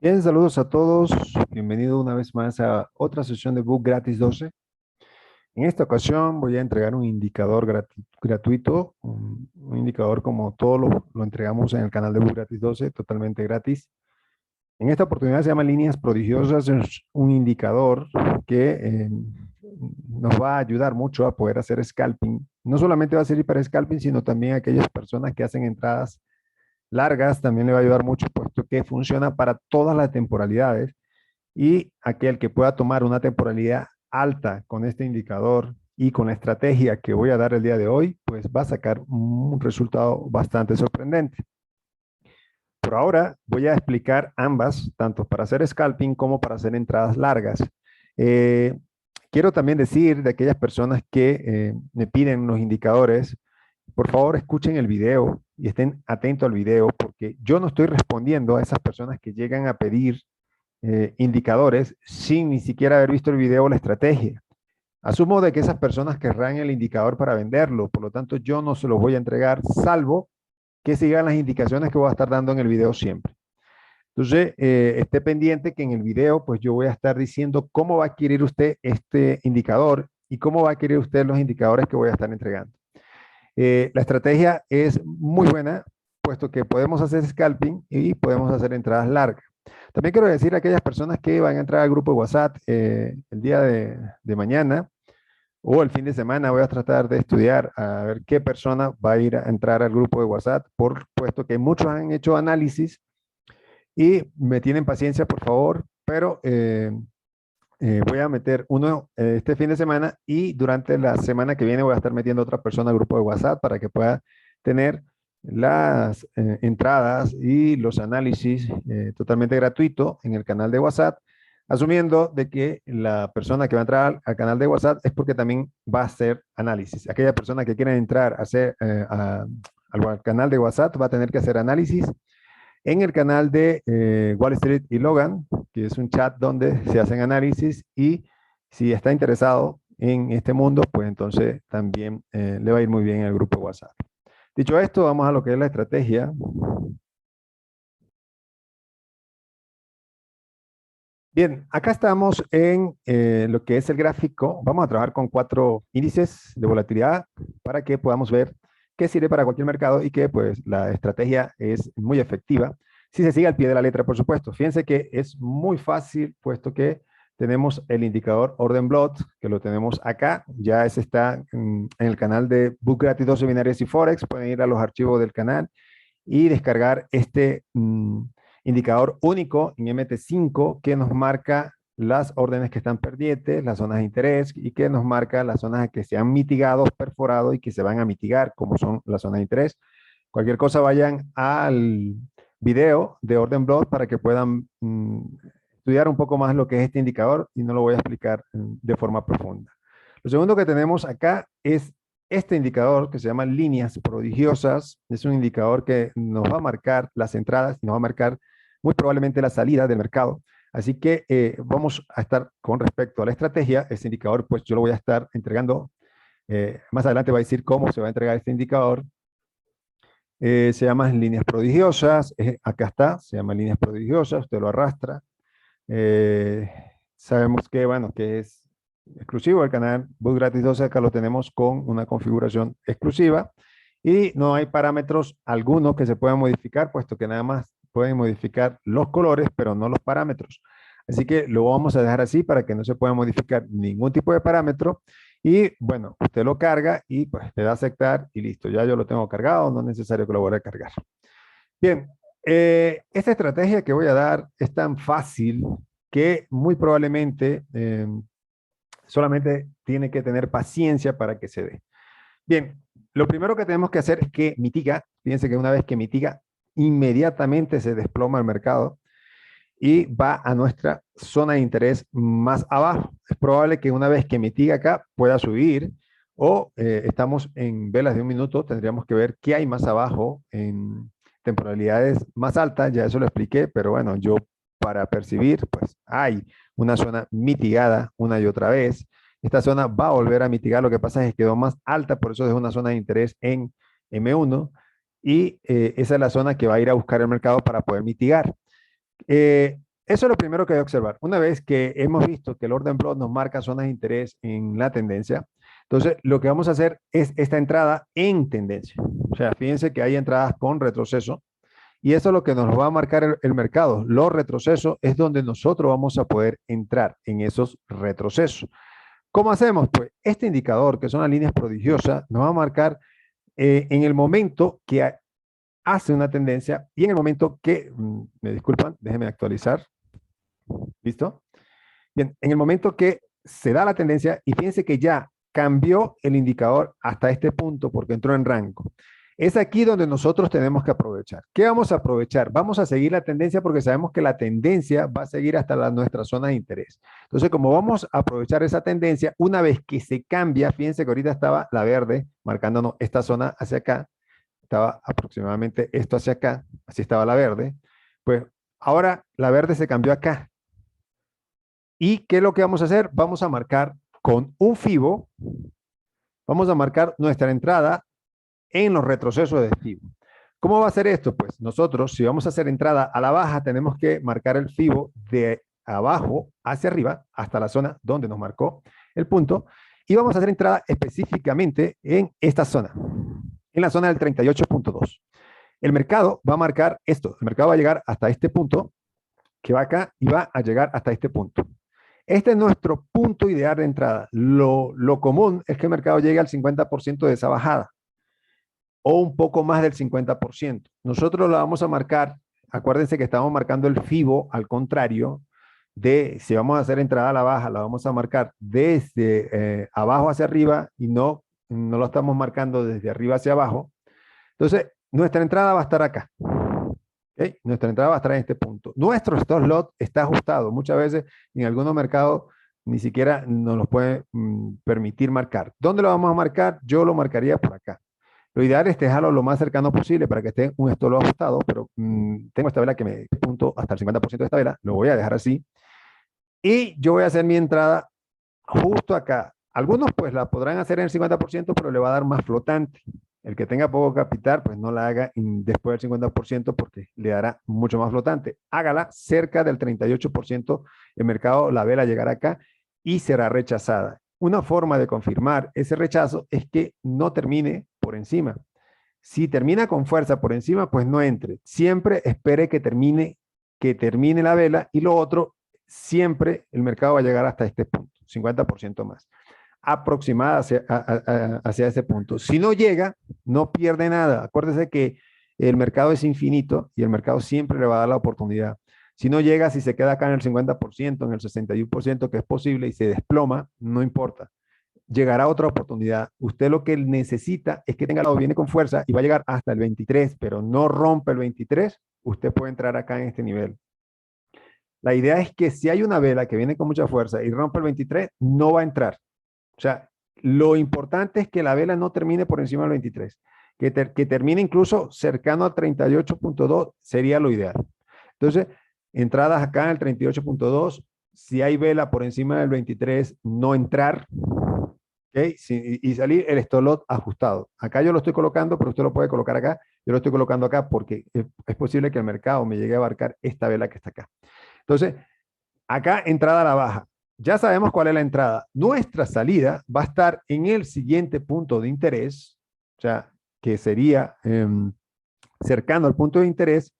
Bien, saludos a todos. Bienvenido una vez más a otra sesión de Book Gratis 12. En esta ocasión voy a entregar un indicador gratuito, un indicador como todo lo entregamos en el canal de Book Gratis 12, totalmente gratis. En esta oportunidad se llama Líneas Prodigiosas, es un indicador que nos va a ayudar mucho a poder hacer scalping. No solamente va a servir para scalping, sino también a aquellas personas que hacen entradas largas, también le va a ayudar mucho, puesto que funciona para todas las temporalidades. Y aquel que pueda tomar una temporalidad alta con este indicador y con la estrategia que voy a dar el día de hoy, pues va a sacar un resultado bastante sorprendente. Por ahora voy a explicar ambas, tanto para hacer scalping como para hacer entradas largas. Eh, Quiero también decir de aquellas personas que me piden los indicadores, por favor escuchen el video y estén atentos al video, porque yo no estoy respondiendo a esas personas que llegan a pedir indicadores sin ni siquiera haber visto el video o la estrategia. Asumo de que esas personas querrán el indicador para venderlo, por lo tanto yo no se los voy a entregar, salvo que sigan las indicaciones que voy a estar dando en el video siempre. Entonces, esté pendiente que en el video, pues yo voy a estar diciendo cómo va a adquirir usted este indicador y cómo va a adquirir usted los indicadores que voy a estar entregando. La estrategia es muy buena, puesto que podemos hacer scalping y podemos hacer entradas largas. También quiero decir a aquellas personas que van a entrar al grupo de WhatsApp el día de mañana o el fin de semana, voy a tratar de estudiar a ver qué persona va a ir a entrar al grupo de WhatsApp, por puesto que muchos han hecho análisis y me tienen paciencia, por favor, pero voy a meter uno este fin de semana y durante la semana que viene voy a estar metiendo a otra persona al grupo de WhatsApp para que pueda tener las entradas y los análisis totalmente gratuito en el canal de WhatsApp, asumiendo de que la persona que va a entrar al canal de WhatsApp es porque también va a hacer análisis. Aquella persona que quiera entrar a hacer, al canal de WhatsApp va a tener que hacer análisis en el canal de Wall Street y Logan, que es un chat donde se hacen análisis y si está interesado en este mundo, pues entonces también le va a ir muy bien en el grupo de WhatsApp. Dicho esto, vamos a lo que es la estrategia. Bien, acá estamos en lo que es el gráfico. Vamos a trabajar con 4 índices de volatilidad para que podamos ver qué sirve para cualquier mercado y que pues la estrategia es muy efectiva si se sigue al pie de la letra, por supuesto. Fíjense que es muy fácil, puesto que tenemos el indicador Orden Blot, que lo tenemos acá. Ya ese está en el canal de Book Gratis 12 Binarias y Forex. Pueden ir a los archivos del canal y descargar este indicador único en MT5 que nos marca las órdenes que están pendientes, las zonas de interés y que nos marca las zonas que se han mitigado, perforado y que se van a mitigar, como son las zonas de interés. Cualquier cosa vayan al video de Orden Blot para que puedan estudiar un poco más lo que es este indicador y no lo voy a explicar de forma profunda. Lo segundo que tenemos acá es este indicador que se llama líneas prodigiosas. Es un indicador que nos va a marcar las entradas y nos va a marcar muy probablemente la salida del mercado. Así que vamos a estar con respecto a la estrategia. Este indicador, pues yo lo voy a estar entregando. Más adelante va a decir cómo se va a entregar este indicador. Se llama líneas prodigiosas. Acá está, se llama líneas prodigiosas. Usted lo arrastra. Eh, Sabemos que, bueno, que es exclusivo del canal Book Gratis 12. Acá lo tenemos con una configuración exclusiva y no hay parámetros algunos que se puedan modificar, puesto que nada más pueden modificar los colores, pero no los parámetros. Así que lo vamos a dejar así para que no se pueda modificar ningún tipo de parámetro. Y bueno, usted lo carga y pues le da a aceptar y listo. Ya yo lo tengo cargado, no es necesario que lo vuelva a cargar. Bien, esta estrategia que voy a dar es tan fácil que muy probablemente solamente tiene que tener paciencia para que se dé. Bien, lo primero que tenemos que hacer es que mitiga. Fíjense que una vez que mitiga, inmediatamente se desploma el mercado y va a nuestra zona de interés más abajo. Es probable que una vez que mitiga acá pueda subir o estamos en velas de un minuto, tendríamos que ver qué hay más abajo en temporalidades más altas, ya eso lo expliqué, pero bueno, yo para percibir, pues hay una zona mitigada una y otra vez. Esta zona va a volver a mitigar, lo que pasa es que quedó más alta, por eso es una zona de interés en M1 y esa es la zona que va a ir a buscar el mercado para poder mitigar. eso es lo primero que hay que observar. Una vez que hemos visto que el orden block nos marca zonas de interés en la tendencia, entonces lo que vamos a hacer es esta entrada en tendencia. O sea, fíjense que hay entradas con retroceso y eso es lo que nos va a marcar el mercado. Los retrocesos es donde nosotros vamos a poder entrar en esos retrocesos. ¿Cómo hacemos? Pues este indicador, que son las líneas prodigiosas, nos va a marcar en el momento que hace una tendencia y en el momento que, me disculpan, déjenme actualizar. ¿Listo? Bien, en el momento que se da la tendencia y fíjense que ya cambió el indicador hasta este punto porque entró en rango. Es aquí donde nosotros tenemos que aprovechar. ¿Qué vamos a aprovechar? Vamos a seguir la tendencia porque sabemos que la tendencia va a seguir hasta nuestra zona de interés. Entonces, como vamos a aprovechar esa tendencia, una vez que se cambia, fíjense que ahorita estaba la verde marcándonos esta zona hacia acá, estaba aproximadamente esto hacia acá, así estaba la verde, pues ahora la verde se cambió acá. ¿Y qué es lo que vamos a hacer? Vamos a marcar con un FIBO, vamos a marcar nuestra entrada en los retrocesos de FIBO. ¿Cómo va a ser esto? Pues nosotros, si vamos a hacer entrada a la baja, tenemos que marcar el FIBO de abajo hacia arriba, hasta la zona donde nos marcó el punto, y vamos a hacer entrada específicamente en esta zona, en la zona del 38.2. El mercado va a marcar esto, el mercado va a llegar hasta este punto, que va acá, y va a llegar hasta este punto. Este es nuestro punto ideal de entrada. Lo común es que el mercado llegue al 50% de esa bajada o un poco más del 50%. Nosotros lo vamos a marcar, acuérdense que estamos marcando el FIBO al contrario de, si vamos a hacer entrada a la baja, la vamos a marcar desde abajo hacia arriba y no lo estamos marcando desde arriba hacia abajo. Entonces, nuestra entrada va a estar acá. ¿Okay? Nuestra entrada va a estar en este punto. Nuestro stop loss está ajustado. Muchas veces en algunos mercados ni siquiera nos lo pueden permitir marcar. ¿Dónde lo vamos a marcar? Yo lo marcaría por acá. Lo ideal es dejarlo lo más cercano posible para que esté un stop loss ajustado, pero tengo esta vela que me punto hasta el 50% de esta vela. Lo voy a dejar así. Y yo voy a hacer mi entrada justo acá. Algunos pues la podrán hacer en el 50%, pero le va a dar más flotante. El que tenga poco capital, pues no la haga después del 50% porque le dará mucho más flotante. Hágala cerca del 38%, el mercado, la vela llegará acá y será rechazada. Una forma de confirmar ese rechazo es que no termine por encima. Si termina con fuerza por encima, pues no entre. Siempre espere que termine la vela y lo otro, siempre el mercado va a llegar hasta este punto, 50% más aproximada hacia ese punto. Si no llega, no pierde nada. Acuérdese que el mercado es infinito y el mercado siempre le va a dar la oportunidad. Si no llega, si se queda acá en el 50%, en el 61%, que es posible, y se desploma, no importa. Llegará otra oportunidad. Usted lo que necesita es que tenga lado, viene con fuerza y va a llegar hasta el 23, pero no rompe el 23, usted puede entrar acá en este nivel. La idea es que si hay una vela que viene con mucha fuerza y rompe el 23, no va a entrar. O sea, lo importante es que la vela no termine por encima del 23, que termine incluso cercano a 38.2 sería lo ideal. Entonces, entradas acá en el 38.2, si hay vela por encima del 23, no entrar, ¿okay? Y salir el stop loss ajustado. Acá yo lo estoy colocando, pero usted lo puede colocar acá. Yo lo estoy colocando acá porque es posible que el mercado me llegue a abarcar esta vela que está acá. Entonces, acá entrada a la baja. Ya sabemos cuál es la entrada. Nuestra salida va a estar en el siguiente punto de interés, o sea, que sería cercano al punto de interés,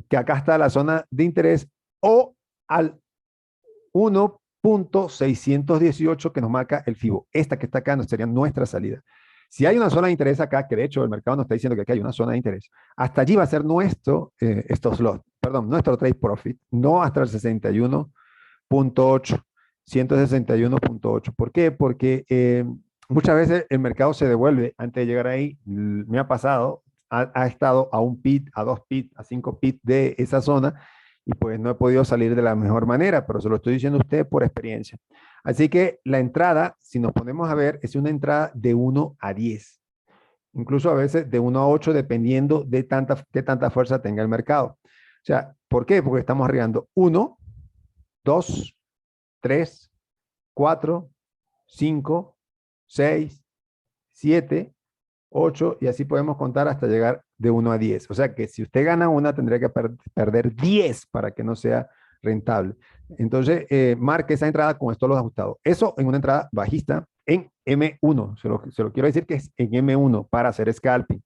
que acá está la zona de interés, o al 1.618 que nos marca el FIBO. Esta que está acá sería nuestra salida. Si hay una zona de interés acá, que de hecho el mercado nos está diciendo que aquí hay una zona de interés, hasta allí va a ser nuestro stop loss, perdón, nuestro trade profit, no hasta el 61.8. 161.8. ¿Por qué? Porque muchas veces el mercado se devuelve antes de llegar ahí. Me ha pasado, ha estado a un pit, a 2 pit, a 5 pit de esa zona y pues no he podido salir de la mejor manera, pero se lo estoy diciendo a usted por experiencia. Así que la entrada, si nos ponemos a ver, es una entrada de 1 a 10. Incluso a veces de 1 a 8, dependiendo de qué tanta fuerza tenga el mercado. O sea, ¿por qué? Porque estamos arriesgando 1, 2, 3, 4, 5, 6, 7, 8 y así podemos contar hasta llegar de 1 a 10. O sea que si usted gana una, tendría que perder 10 para que no sea rentable. Entonces, marque esa entrada con stop loss ajustado. Eso en una entrada bajista en M1. Se lo quiero decir que es en M1 para hacer scalping.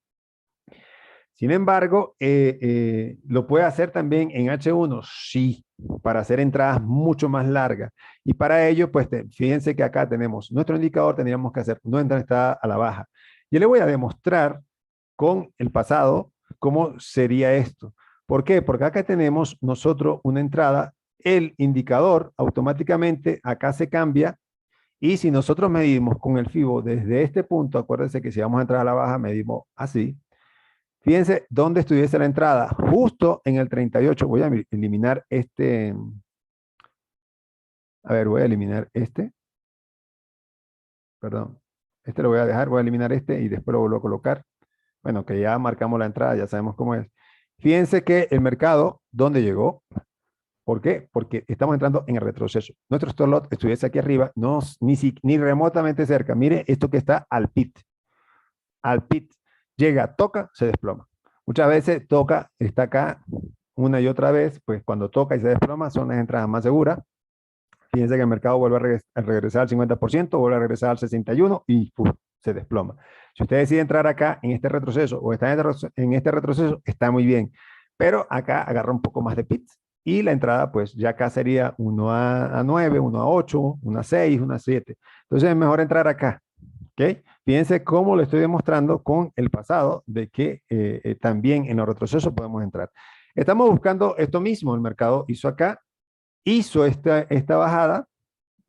Sin embargo, ¿lo puede hacer también en H1? Sí, para hacer entradas mucho más largas. Y para ello, pues fíjense que acá tenemos nuestro indicador, tendríamos que hacer nuestra entrada a la baja. Yo le voy a demostrar con el pasado cómo sería esto. ¿Por qué? Porque acá tenemos nosotros una entrada, el indicador automáticamente acá se cambia y si nosotros medimos con el FIBO desde este punto, acuérdense que si vamos a entrar a la baja, medimos así. Fíjense dónde estuviese la entrada, justo en el 38. Voy a eliminar este. A ver, voy a eliminar este. Perdón. Este lo voy a dejar, voy a eliminar este y después lo vuelvo a colocar. Bueno, que ya marcamos la entrada, ya sabemos cómo es. Fíjense que el mercado, ¿dónde llegó? ¿Por qué? Porque estamos entrando en el retroceso. Nuestro stop loss estuviese aquí arriba, no, ni remotamente cerca. Mire esto que está al pit. Al pit. Llega, toca, se desploma. Muchas veces toca, está acá una y otra vez, pues cuando toca y se desploma son las entradas más seguras. Fíjense que el mercado vuelve a regresar al 50%, vuelve a regresar al 61% y se desploma. Si usted decide entrar acá en este retroceso o está en este retroceso, está muy bien. Pero acá agarra un poco más de pits y la entrada pues ya acá sería 1 a 9, 1 a 8, 1 a 6, 1 a 7. Entonces es mejor entrar acá. ¿Okay? Fíjense cómo lo estoy demostrando con el pasado de que también en los retrocesos podemos entrar. Estamos buscando esto mismo. El mercado hizo acá, hizo esta bajada,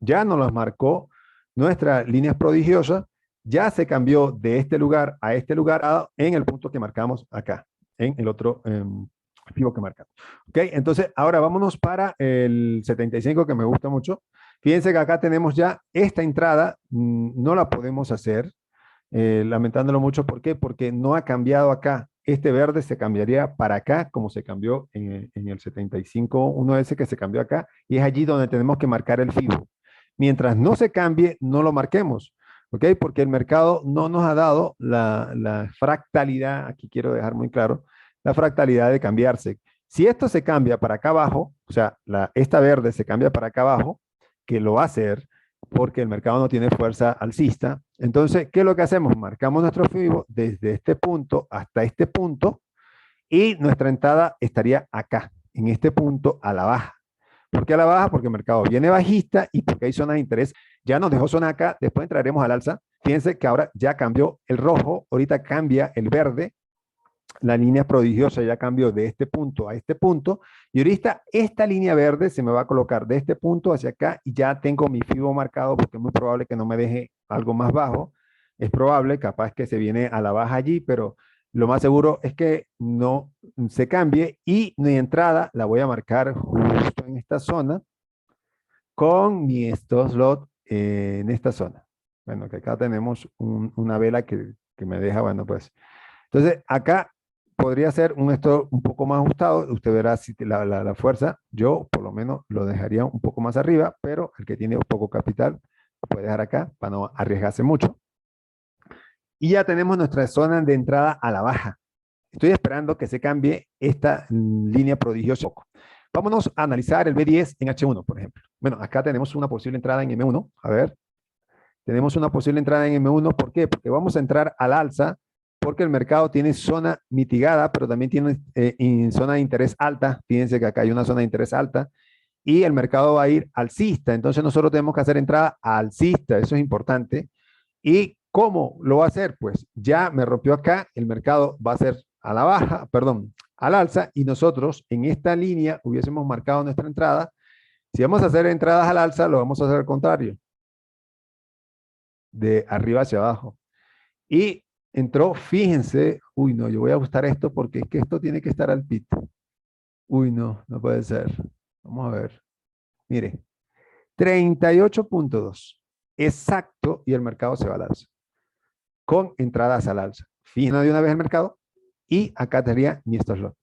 ya nos las marcó nuestras líneas prodigiosas, ya se cambió de este lugar a este lugar en el punto que marcamos acá, en el otro FIBO que marcamos. ¿Ok? Entonces, ahora vámonos para el 75 que me gusta mucho. Fíjense que acá tenemos ya esta entrada, no la podemos hacer, lamentándolo mucho. ¿Por qué? Porque no ha cambiado acá. Este verde se cambiaría para acá, como se cambió en el 75, uno ese que se cambió acá, y es allí donde tenemos que marcar el FIBO. Mientras no se cambie, no lo marquemos, ¿ok? Porque el mercado no nos ha dado la fractalidad, aquí quiero dejar muy claro, la fractalidad de cambiarse. Si esto se cambia para acá abajo, o sea, esta verde se cambia para acá abajo, que lo va a hacer porque el mercado no tiene fuerza alcista. Entonces, ¿qué es lo que hacemos? Marcamos nuestro FIBO desde este punto hasta este punto y nuestra entrada estaría acá, en este punto a la baja. ¿Por qué a la baja? Porque el mercado viene bajista y porque hay zonas de interés. Ya nos dejó zona acá, después entraremos al alza. Fíjense que ahora ya cambió el rojo, ahorita cambia el verde, la línea prodigiosa ya cambió de este punto a este punto, y ahorita esta línea verde se me va a colocar de este punto hacia acá, y ya tengo mi FIBO marcado, porque es muy probable que no me deje algo más bajo, es probable, capaz que se viene a la baja allí, pero lo más seguro es que no se cambie, y mi entrada la voy a marcar justo en esta zona, con mi stop loss en esta zona. Bueno, que acá tenemos una vela que me deja, bueno, pues. Entonces, acá podría ser un stop un poco más ajustado. Usted verá si la fuerza, yo por lo menos lo dejaría un poco más arriba, pero el que tiene poco capital lo puede dejar acá para no arriesgarse mucho. Y ya tenemos nuestra zona de entrada a la baja. Estoy esperando que se cambie esta línea prodigiosa. Vámonos a analizar el B10 en H1, por ejemplo. Bueno, acá tenemos una posible entrada en M1. A ver, tenemos una posible entrada en M1. ¿Por qué? Porque vamos a entrar al alza, porque el mercado tiene zona mitigada, pero también tiene zona de interés alta. Fíjense que acá hay una zona de interés alta y el mercado va a ir alcista. Entonces nosotros tenemos que hacer entrada alcista. Eso es importante. ¿Y cómo lo va a hacer? Pues ya me rompió acá, el mercado va a ser a la baja, perdón, al alza, y nosotros en esta línea hubiésemos marcado nuestra entrada. Si vamos a hacer entradas al alza, lo vamos a hacer al contrario, de arriba hacia abajo. Y entró, fíjense, uy no, yo voy a ajustar esto porque es que esto tiene que estar al pit. Uy no, no puede ser. Vamos a ver. Mire, 38.2. Exacto, y el mercado se va al alza. Con entradas al alza. Fija de una vez el mercado y acá sería mi stop loss.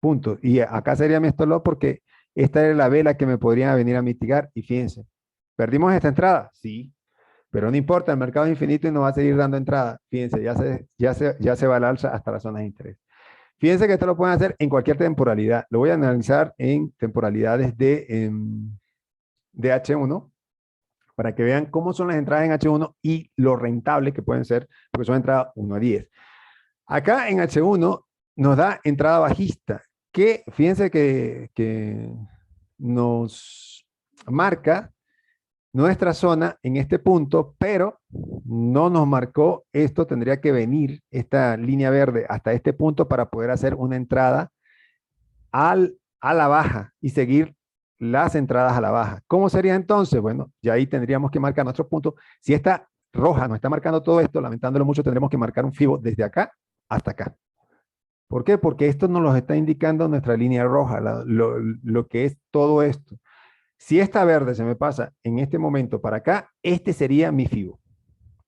Punto. Y acá sería mi stop loss porque esta es la vela que me podría venir a mitigar. Y fíjense, ¿perdimos esta entrada? Sí, pero no importa, el mercado es infinito y nos va a seguir dando entrada. Fíjense, ya se va al alza hasta las zonas de interés. Fíjense que esto lo pueden hacer en cualquier temporalidad. Lo voy a analizar en temporalidades de H1 para que vean cómo son las entradas en H1 y lo rentable que pueden ser, porque son entradas 1 a 10. Acá en H1 nos da entrada bajista, que fíjense que nos marca nuestra zona en este punto, pero no nos marcó esto, tendría que venir esta línea verde hasta este punto para poder hacer una entrada a la baja y seguir las entradas a la baja. ¿Cómo sería entonces? Bueno, ya ahí tendríamos que marcar nuestro punto. Si esta roja nos está marcando todo esto, lamentándolo mucho, tendremos que marcar un FIBO desde acá hasta acá. ¿Por qué? Porque esto nos lo está indicando nuestra línea roja, lo que es todo esto. Si esta verde se me pasa en este momento para acá, este sería mi FIBO.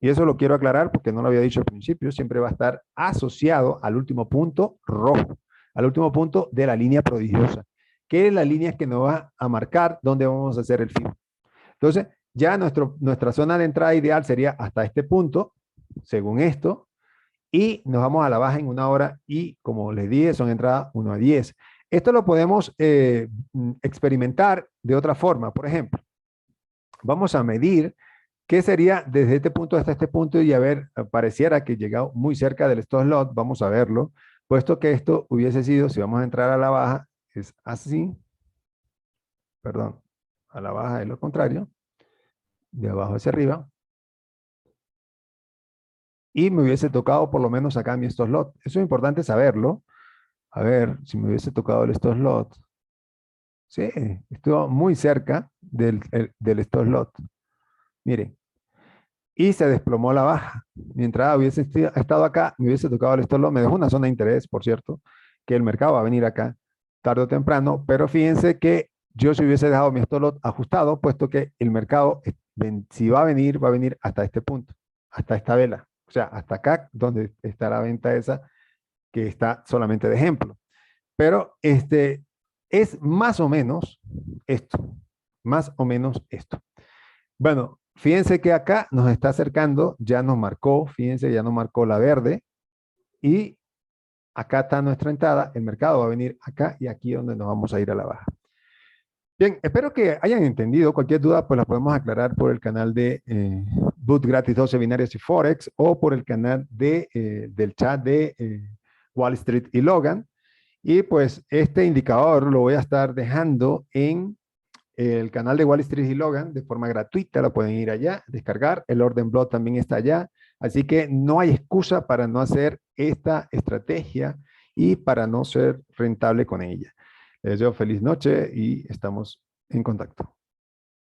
Y eso lo quiero aclarar porque no lo había dicho al principio, siempre va a estar asociado al último punto rojo, al último punto de la línea prodigiosa, que es la línea que nos va a marcar dónde vamos a hacer el FIBO. Entonces, ya nuestra zona de entrada ideal sería hasta este punto, según esto, y nos vamos a la baja en 1 hora y como les dije, son entradas 1 a 10. Esto lo podemos experimentar de otra forma. Por ejemplo, vamos a medir qué sería desde este punto hasta este punto y a ver, pareciera que llegado muy cerca del stop loss, vamos a verlo, puesto que esto hubiese sido, si vamos a entrar a la baja, es así, perdón, a la baja es lo contrario, de abajo hacia arriba, y me hubiese tocado por lo menos acá mi stop loss. Eso es importante saberlo. A ver, si me hubiese tocado el stop loss. Sí, estuvo muy cerca del stop loss. Miren, y se desplomó la baja. Mientras hubiese estado acá, me hubiese tocado el stop loss. Me dejó una zona de interés, por cierto, que el mercado va a venir acá tarde o temprano, pero fíjense que yo si hubiese dejado mi stop loss ajustado, puesto que el mercado, si va a venir hasta este punto, hasta esta vela. O sea, hasta acá, donde está la venta esa, que está solamente de ejemplo. Pero es más o menos esto, más o menos esto. Bueno, fíjense que acá nos está acercando, ya nos marcó, fíjense, ya nos marcó la verde y acá está nuestra entrada, el mercado va a venir acá y aquí donde nos vamos a ir a la baja. Bien, espero que hayan entendido. Cualquier duda, pues la podemos aclarar por el canal de Boot Gratis 12 Binarias y Forex o por el canal del chat de Wall Street y Logan. Y pues este indicador lo voy a estar dejando en el canal de Wall Street y Logan de forma gratuita. Lo pueden ir allá, descargar. El orden blog también está allá. Así que no hay excusa para no hacer esta estrategia y para no ser rentable con ella. Les deseo feliz noche y estamos en contacto.